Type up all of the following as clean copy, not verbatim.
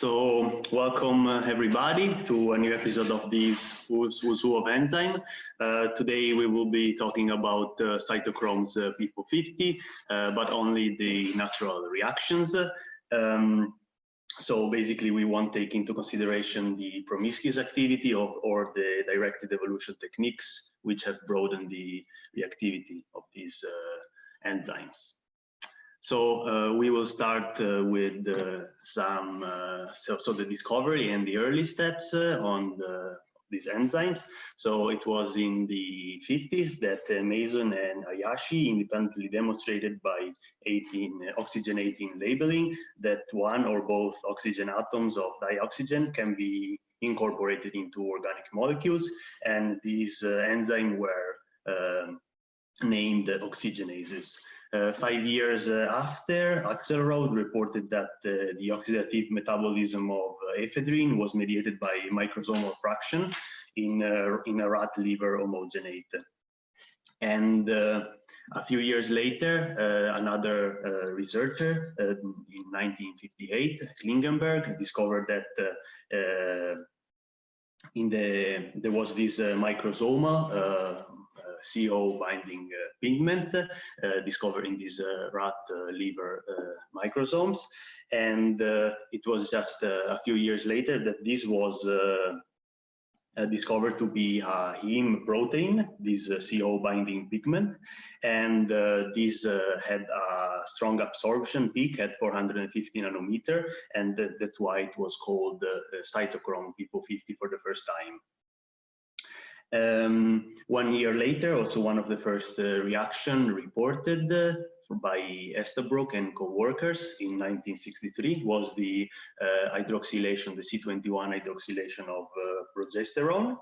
Welcome everybody to a new episode of this Who's Who of Enzyme. Today we will be talking about cytochromes P450, but only the natural reactions. So basically we won't take into consideration the promiscuous activity or the directed evolution techniques which have broadened the reactivity of these enzymes. So we will start with the discovery and the early steps on these enzymes. So it was in the 50s that Mason and Hayashi independently demonstrated by oxygen-18 labeling that one or both oxygen atoms of dioxygen can be incorporated into organic molecules, and these enzymes were named oxygenases. 5 years after, Axelrod reported that the oxidative metabolism of ephedrine was mediated by microsomal fraction in a rat liver homogenate. And a few years later, another researcher in 1958, Klingenberg, discovered that there was this microsomal CO binding pigment discovered in these rat liver microsomes, and it was just a few years later that this was discovered to be a heme protein, this CO binding pigment, and this had a strong absorption peak at 450 nanometer, and that's why it was called cytochrome P450 for the first time. 1 year later, also one of the first reaction reported by Estabrook and co-workers in 1963 was the hydroxylation, the C21 hydroxylation of progesterone.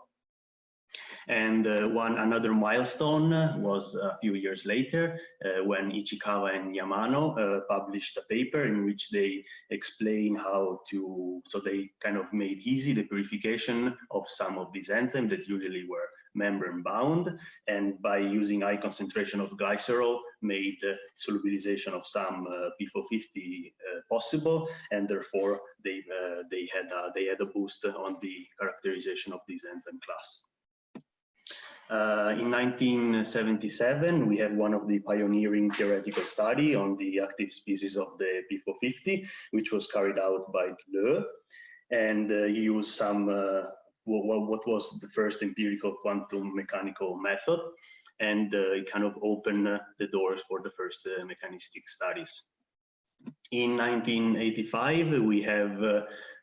And another milestone was a few years later when Ichikawa and Yamano published a paper in which they explain so they kind of made easy the purification of some of these enzymes that usually were membrane bound, and by using high concentration of glycerol made solubilization of some P450 possible, and therefore they had a boost on the characterization of this enzyme class. In 1977, we had one of the pioneering theoretical study on the active species of the P450, which was carried out by Leu, and he used some what was the first empirical quantum mechanical method, and it kind of opened the doors for the first mechanistic studies. In 1985, we have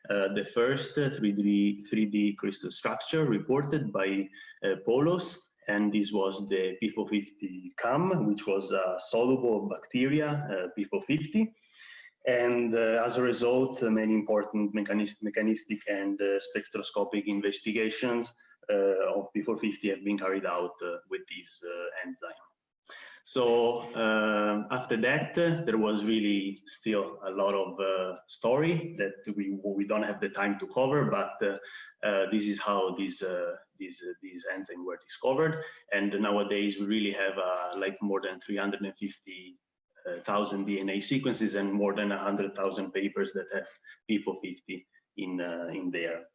the first 3D crystal structure reported by Polos, and this was the P450 CAM, which was a soluble bacteria P450. And as a result, many important mechanistic and spectroscopic investigations of P450 have been carried out with this enzyme. So after that, there was really still a lot of story that we don't have the time to cover, but this is how these enzymes were discovered. And nowadays we really have like more than 350,000 DNA sequences and more than 100,000 papers that have P450 in there.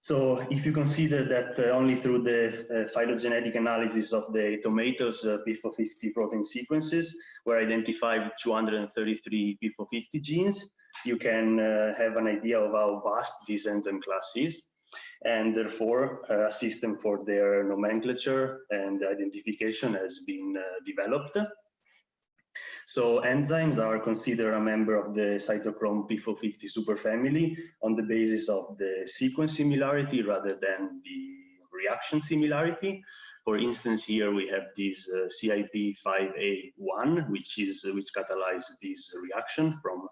So if you consider that only through the phylogenetic analysis of the tomatoes, P450 protein sequences were identified 233 P450 genes, you can have an idea of how vast this enzyme class is, and therefore a system for their nomenclature and identification has been developed. So enzymes are considered a member of the cytochrome P450 superfamily on the basis of the sequence similarity rather than the reaction similarity. For instance, here we have this CIP5A1, which catalyzes this reaction from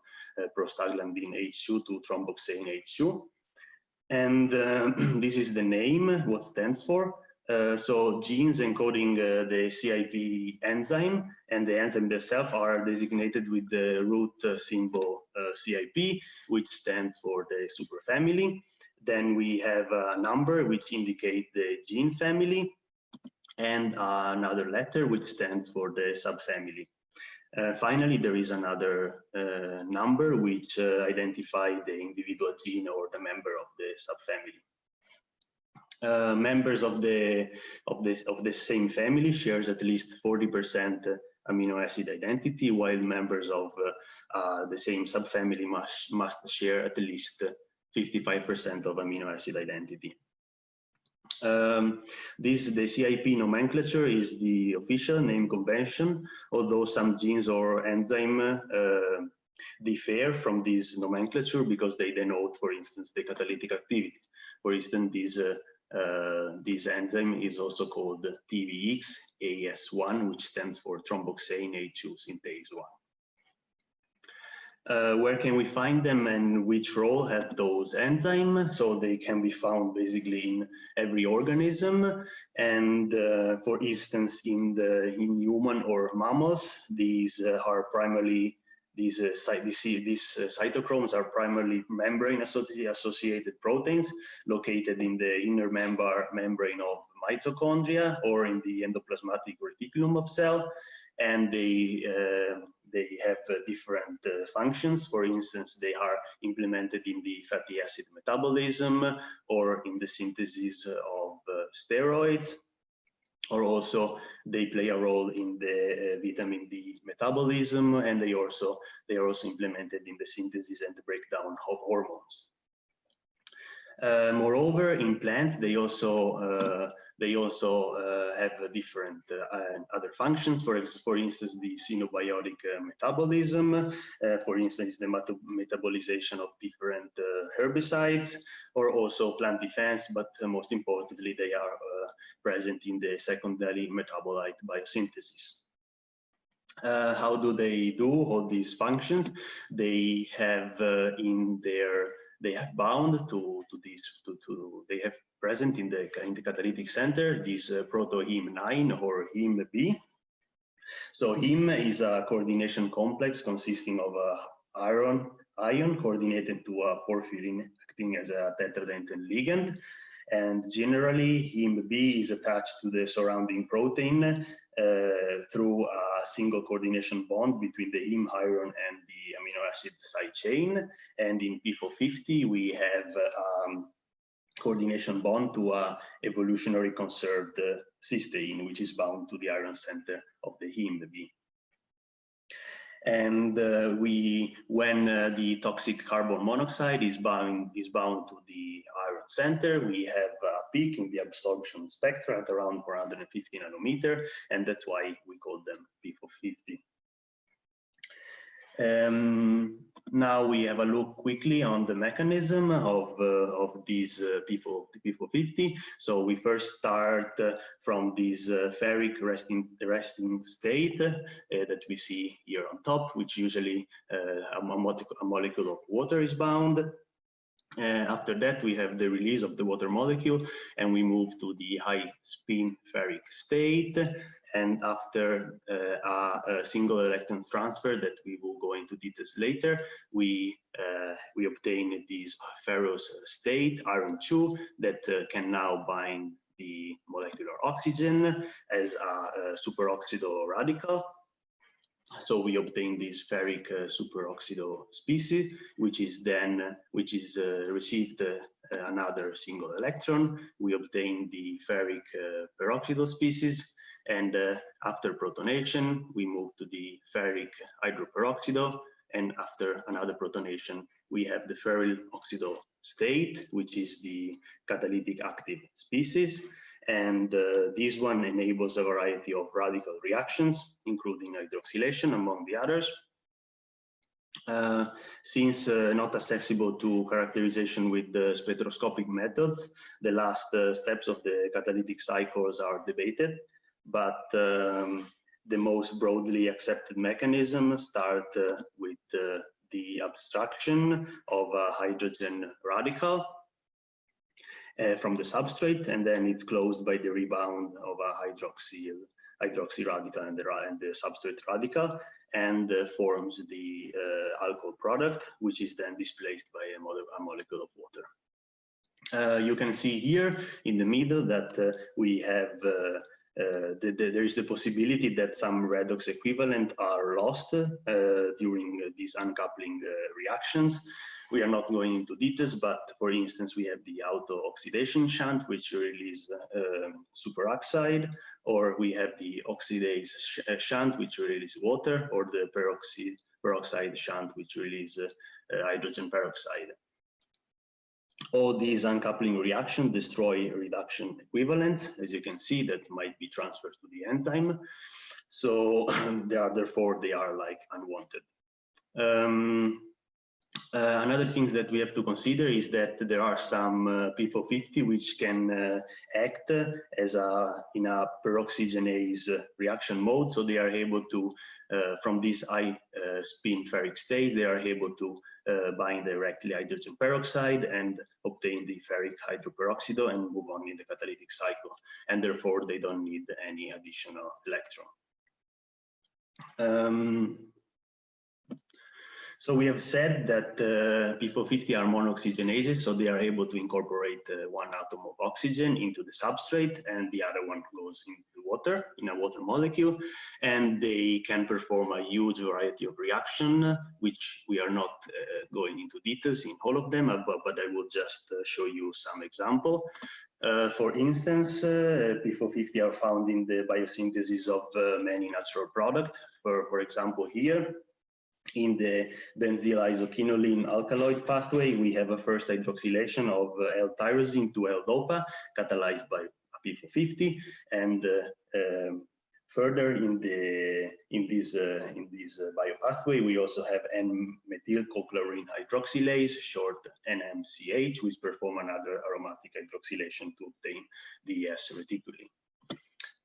prostaglandin H2 to thromboxane H2. And this is the name, what stands for. So genes encoding the CIP enzyme and the enzyme themselves are designated with the root symbol CIP, which stands for the superfamily. Then we have a number which indicates the gene family, and another letter which stands for the subfamily. Finally, there is another number which identifies the individual gene or the member of the subfamily. Members of the same family shares at least 40% amino acid identity, while members of the same subfamily must share at least 55% of amino acid identity. The CIP nomenclature is the official name convention, although some genes or enzyme differ from this nomenclature because they denote, for instance, the catalytic activity. For instance, this enzyme is also called TVX-AS1, which stands for thromboxane A2 synthase 1. Where can we find them and which role have those enzymes? So they can be found basically in every organism, and for instance, in human or mammals, these cytochromes are primarily membrane-associated proteins located in the inner membrane of mitochondria or in the endoplasmatic reticulum of cell, and they have different functions. For instance, they are implemented in the fatty acid metabolism or in the synthesis of steroids, or also they play a role in the vitamin D metabolism, and they are also implemented in the synthesis and the breakdown of hormones. Moreover, in plants, they also have different other functions. For instance, the synobiotic metabolism, for instance, the metabolization of different herbicides, or also plant defense, but most importantly, they are present in the secondary metabolite biosynthesis. How do they do all these functions? They have they have bound to they have present in the catalytic center this proto-heme9 or heme-B. So heme is a coordination complex consisting of a ion coordinated to a porphyrin acting as a tetradentate ligand, and generally heme-B is attached to the surrounding protein through a single coordination bond between the heme iron and the amino acid side chain. And in P450, we have coordination bond to a evolutionary conserved cysteine, which is bound to the iron center of the heme-B. And when the toxic carbon monoxide is bound to the iron center, we have a peak in the absorption spectra at around 450 nanometer, and that's why we call them P450. Now we have a look quickly on the mechanism of these P450. So we first start from this ferric resting state that we see here on top, which usually a molecule of water is bound. After that, we have the release of the water molecule, and we move to the high spin ferric state. And after a single electron transfer that we will go into details later, we obtain this ferrous state, iron 2, that can now bind the molecular oxygen as a superoxido radical. So we obtain this ferric superoxido species, which is received another single electron. We obtain the ferric peroxido species, and after protonation, we move to the ferric hydroperoxido, and after another protonation, we have the ferryl oxido state, which is the catalytic active species. And this one enables a variety of radical reactions, including hydroxylation, among the others. Since not accessible to characterization with the spectroscopic methods, the last steps of the catalytic cycles are debated, but the most broadly accepted mechanism start with the abstraction of a hydrogen radical from the substrate, and then it's closed by the rebound of a hydroxy radical and the substrate radical, and forms the alcohol product, which is then displaced by a molecule of water. You can see here in the middle that we have there is the possibility that some redox equivalent are lost during these uncoupling reactions. We are not going into details, but for instance, we have the auto-oxidation shunt, which release superoxide, or we have the oxidase shunt, which release water, or the peroxide shunt, which release hydrogen peroxide. All these uncoupling reactions destroy reduction equivalents, as you can see, that might be transferred to the enzyme. So therefore, they are like unwanted. Another thing that we have to consider is that there are some P450 which can act as in a peroxygenase reaction mode. So they are able to, from this high spin ferric state, they are able to bind directly hydrogen peroxide and obtain the ferric hydroperoxido and move on in the catalytic cycle. And therefore, they don't need any additional electron. So we have said that P450 are monooxygenases, so they are able to incorporate one atom of oxygen into the substrate, and the other one goes into water, in a water molecule, and they can perform a huge variety of reaction, which we are not going into details in all of them, but I will just show you some example. For instance, P450 are found in the biosynthesis of many natural products. For example, here, in the benzyl isoquinoline alkaloid pathway, we have a first hydroxylation of L-tyrosine to L-dopa, catalyzed by P450, and further in this biopathway, we also have N-methylcochlorine hydroxylase, short NMCH, which perform another aromatic hydroxylation to obtain the S reticuli.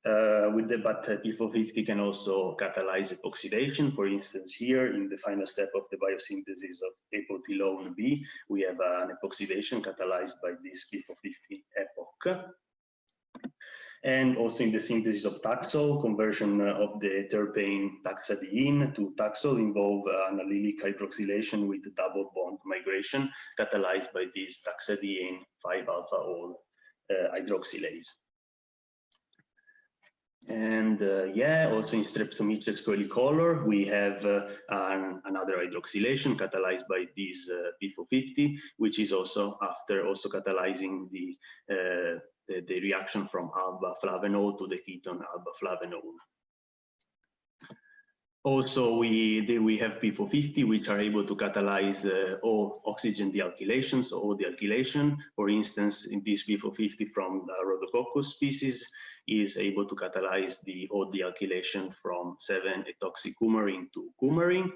But P450 can also catalyze oxidation. For instance, here in the final step of the biosynthesis of epotylone B, we have an epoxidation catalyzed by this P450 epoch. And also in the synthesis of Taxol, conversion of the terpene taxadiene to Taxol involve an allylic hydroxylation with double bond migration catalyzed by this taxadiene 5-alpha-ol hydroxylase. And yeah, also in Streptomyces coelicolor, we have another hydroxylation catalyzed by this P450, which is also catalyzing the reaction from alpha flavanol to the ketone alpha flavanol. Also, we have P450, which are able to catalyze all oxygen dealkylation, so all dealkylation. For instance, in this P450 from the Rhodococcus species is able to catalyze the O dealkylation from 7-ethoxycoumarine to coumarine.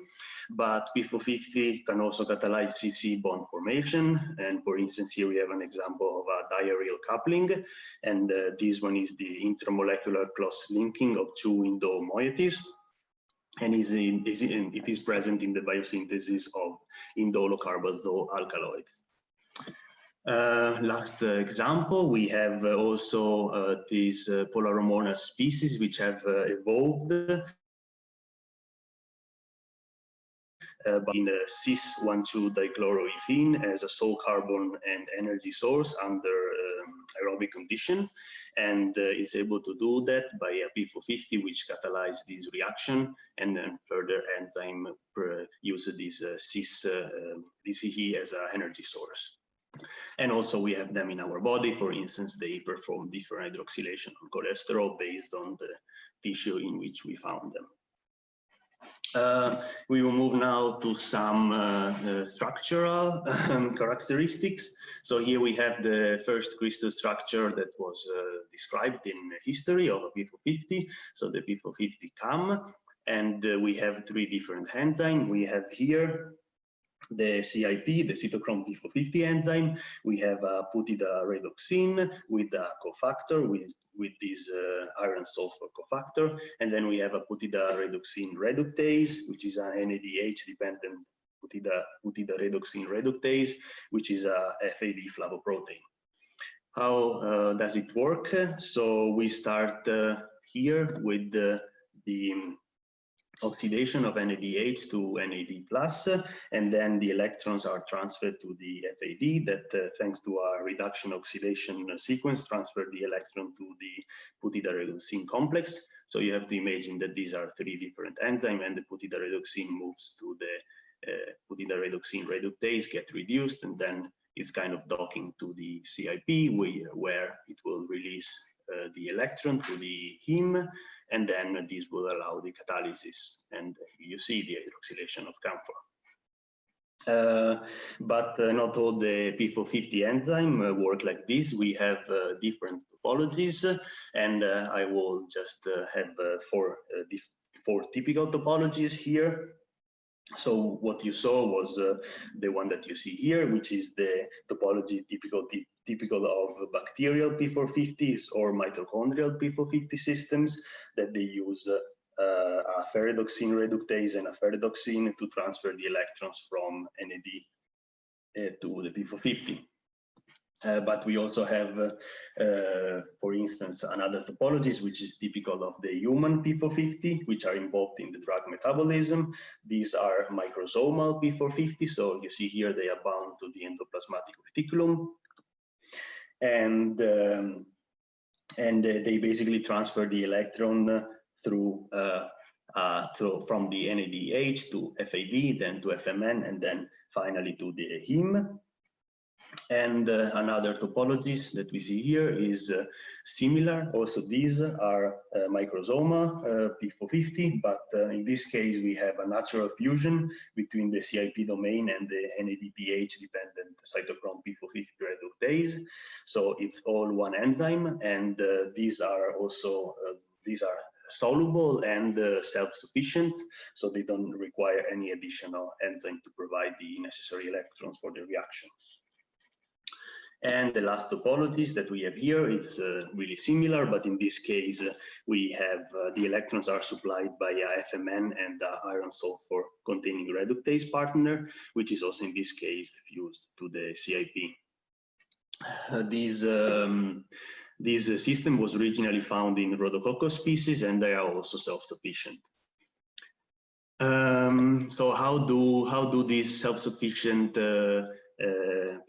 But P450 can also catalyze CC bond formation. And for instance, here we have an example of a diaryl coupling. And this one is the intramolecular cross-linking of two indole moieties. And it is present in the biosynthesis of indole-carbazole alkaloids. Last example, we have also these Polaromona species which have evolved in cis-1,2-dichloroethene as a sole carbon and energy source under aerobic condition, and is able to do that by a P450 which catalyzes this reaction, and then further enzyme uses this cis-DCE as an energy source. And also we have them in our body. For instance, they perform different hydroxylation on cholesterol based on the tissue in which we found them. We will move now to some structural characteristics. So here we have the first crystal structure that was described in history of a P450, so the P450 CAM, and we have three different enzymes. We have here the CIP, the Cytochrome P450 enzyme. We have a putida redoxin with a cofactor, with this iron sulfur cofactor, and then we have a putida redoxin reductase, which is an NADH dependent putida redoxin reductase, which is a FAD flavoprotein. How does it work? So we start here with the oxidation of NADH to NAD+, and then the electrons are transferred to the FAD that, thanks to a reduction oxidation sequence, transfer the electron to the putidylredoxine complex. So you have to imagine that these are three different enzymes, and the putidylredoxine moves to the putidylredoxine reductase, get reduced, and then it's kind of docking to the CIP, where it will release the electron to the heme, and then this will allow the catalysis, and you see the hydroxylation of camphor. But not all the P450 enzyme work like this. We have different topologies, and I will just have four typical topologies here. So what you saw was the one that you see here, which is the topology typical of bacterial P450s or mitochondrial P450 systems, that they use a ferredoxine reductase and a ferredoxine to transfer the electrons from NAD to the P450. But we also have, for instance, another topologies, which is typical of the human P450, which are involved in the drug metabolism. These are microsomal P450, so you see here they are bound to the endoplasmatic reticulum, and they basically transfer the electron through from the NADH to FAD, then to FMN, and then finally to the heme. And another topologies that we see here is similar. Also, these are microsoma P450, but in this case we have a natural fusion between the CIP domain and the NADPH dependent cytochrome P450 reductase. So it's all one enzyme, and these are also soluble and self-sufficient, so they don't require any additional enzyme to provide the necessary electrons for the reaction. And the last topologies that we have here, it's really similar, but in this case, we have the electrons are supplied by a FMN and iron sulfur containing reductase partner, which is also in this case fused to the CIP. This system was originally found in Rhodococcus species, and they are also self-sufficient. So how do these self-sufficient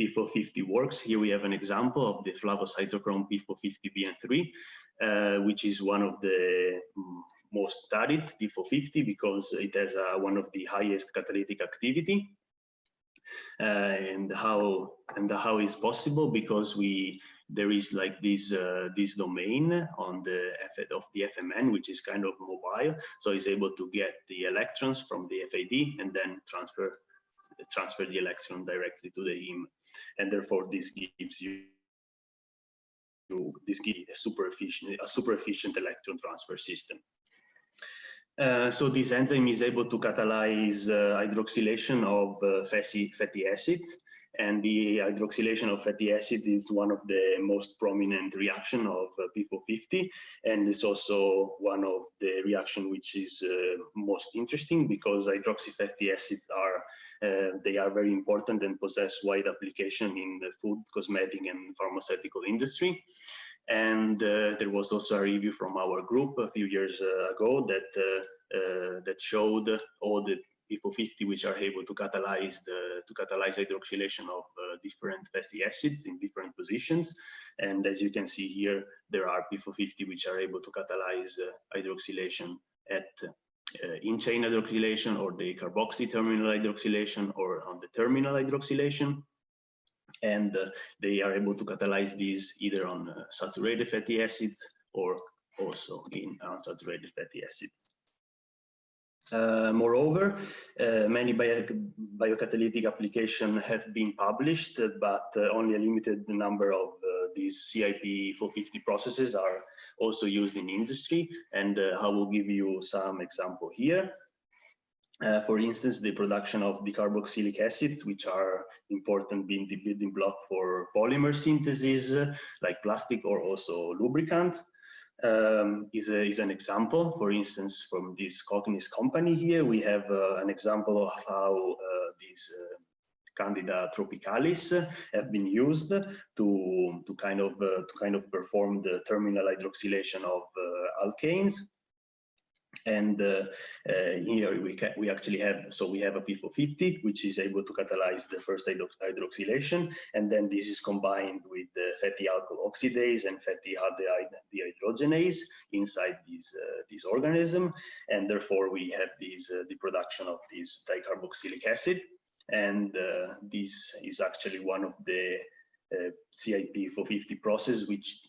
P450 works? Here we have an example of the flavocytochrome P450BN3, which is one of the most studied P450 because it has one of the highest catalytic activity. And how is possible? Because there is like this domain on the FMN, which is kind of mobile, so it's able to get the electrons from the FAD and then transfer the electron directly to the heme, and therefore this gives you a super efficient electron transfer system. So this enzyme is able to catalyze hydroxylation of fatty acids, and the hydroxylation of fatty acid is one of the most prominent reaction of P450, and it's also one of the reaction which is most interesting because hydroxy fatty acids are very important and possess wide application in the food, cosmetic, and pharmaceutical industry. And there was also a review from our group a few years ago that showed all the P450 which are able to catalyze hydroxylation of different fatty acids in different positions. And as you can see here, there are P450 which are able to catalyze hydroxylation at in-chain hydroxylation, or the carboxy terminal hydroxylation, or on the terminal hydroxylation. And they are able to catalyze these either on saturated fatty acids or also in unsaturated fatty acids. Moreover, many biocatalytic applications have been published, but only a limited number of these CIP 450 processes are also used in industry, and I will give you some example here. For instance, the production of decarboxylic acids, which are important building block for polymer synthesis, like plastic or also lubricants, is an example. For instance, from this Cognis company here, we have an example of how these Candida tropicalis have been used to kind of perform the terminal hydroxylation of alkanes. And here we actually have, so we have a P450, which is able to catalyze the first hydroxylation, and then this is combined with the fatty alkyl oxidase and fatty aldehyde dehydrogenase inside this organism, and therefore we have the production of this dicarboxylic acid, and this is actually one of the CIP450 process which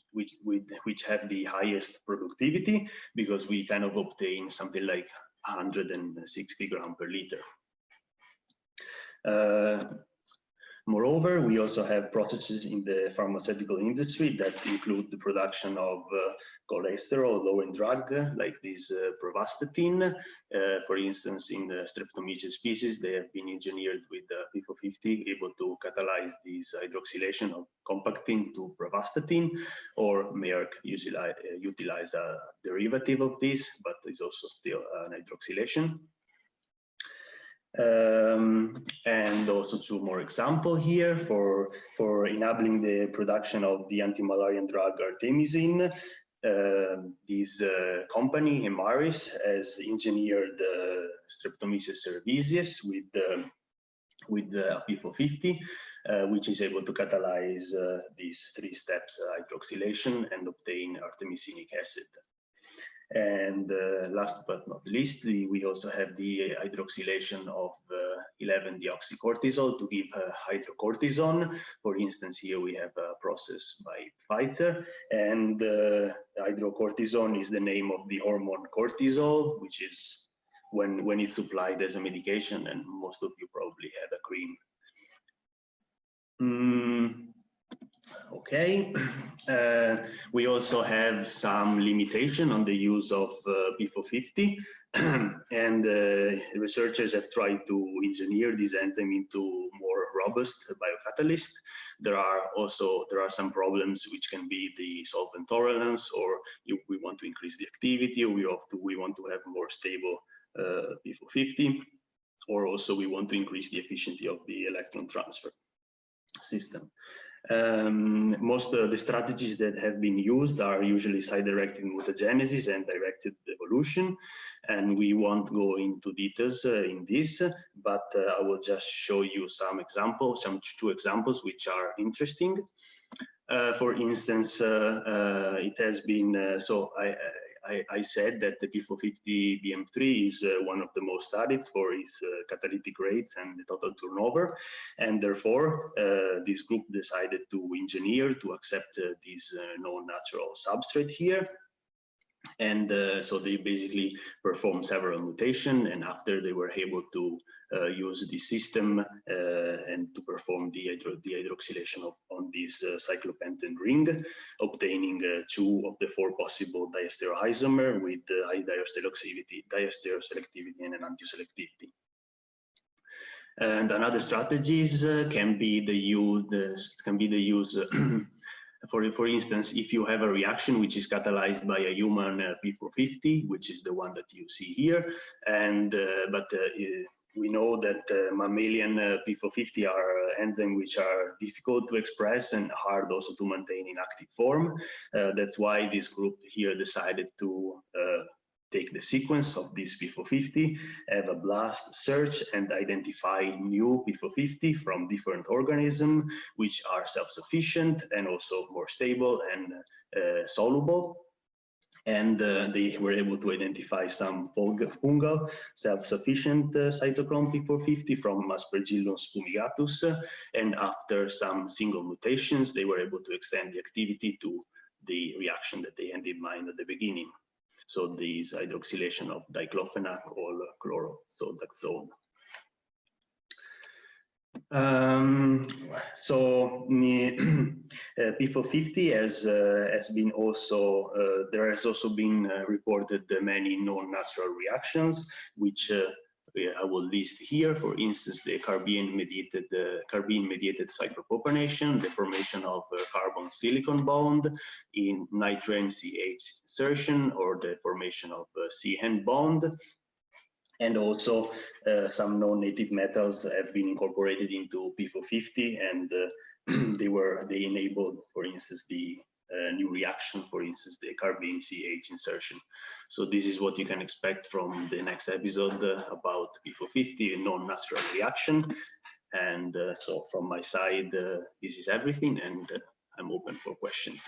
have the highest productivity, because we kind of obtain something like 160 grams per liter. Moreover, we also have processes in the pharmaceutical industry that include the production of cholesterol-lowering drug, like this pravastatin. For instance, in the Streptomyces species, they have been engineered with P450, able to catalyze this hydroxylation of compactin to pravastatin, or Merck utilize a derivative of this, but it's also still an hydroxylation. And also two more examples here for enabling the production of the anti-malarial drug artemisinin. This company, Hemaris, has engineered Streptomyces cerevisiae with the P450, which is able to catalyze these three steps hydroxylation and obtain artemisinic acid. And last but not least, we also have the hydroxylation of 11-deoxycortisol to give hydrocortisone. For instance, here we have a process by Pfizer, and hydrocortisone is the name of the hormone cortisol, which is when it's supplied as a medication, and most of you probably had a cream. Okay, we also have some limitation on the use of P450, and researchers have tried to engineer this enzyme into more robust biocatalysts. There are some problems which can be the solvent tolerance, or if we want to increase the activity, or we want to have more stable P450, or also we want to increase the efficiency of the electron transfer system. Most of the strategies that have been used are usually side-directed mutagenesis and directed evolution, and we won't go into details in this, but I will just show you some examples, two examples which are interesting. For instance, it has been, I said that the P450 BM3 is one of the most studied for its catalytic rates and the total turnover, and therefore this group decided to engineer to accept this non-natural substrate here. And so they basically performed several mutations, and after they were able to use the system and to perform the hydroxylation on this cyclopentane ring, obtaining 2 of the 4 possible diastereoisomers with high diastereoselectivity and an anti-selectivity. And another strategies can be the use for instance, if you have a reaction which is catalyzed by a human P450, which is the one that you see here, and we know that mammalian P450 are enzymes which are difficult to express and hard also to maintain in active form. That's why this group here decided to take the sequence of this P450, have a blast search, and identify new P450 from different organisms which are self-sufficient and also more stable and soluble. And they were able to identify some fungal self-sufficient cytochrome P450 from Aspergillus fumigatus, and after some single mutations, they were able to extend the activity to the reaction that they had in mind at the beginning. So this hydroxylation of diclofenac or chlorothoxazole. P450 has been also, there has also been reported many non-natural reactions, which I will list here. For instance, the carbene-mediated cyclopropionation, the formation of carbon-silicon bond in nitrane-CH insertion, or the formation of C-N bond. And also some non-native metals have been incorporated into P450, and they enabled, for instance, the new reaction, for instance, the carbene CH insertion. So this is what you can expect from the next episode about P450, a non-natural reaction. And so from my side, this is everything, and I'm open for questions.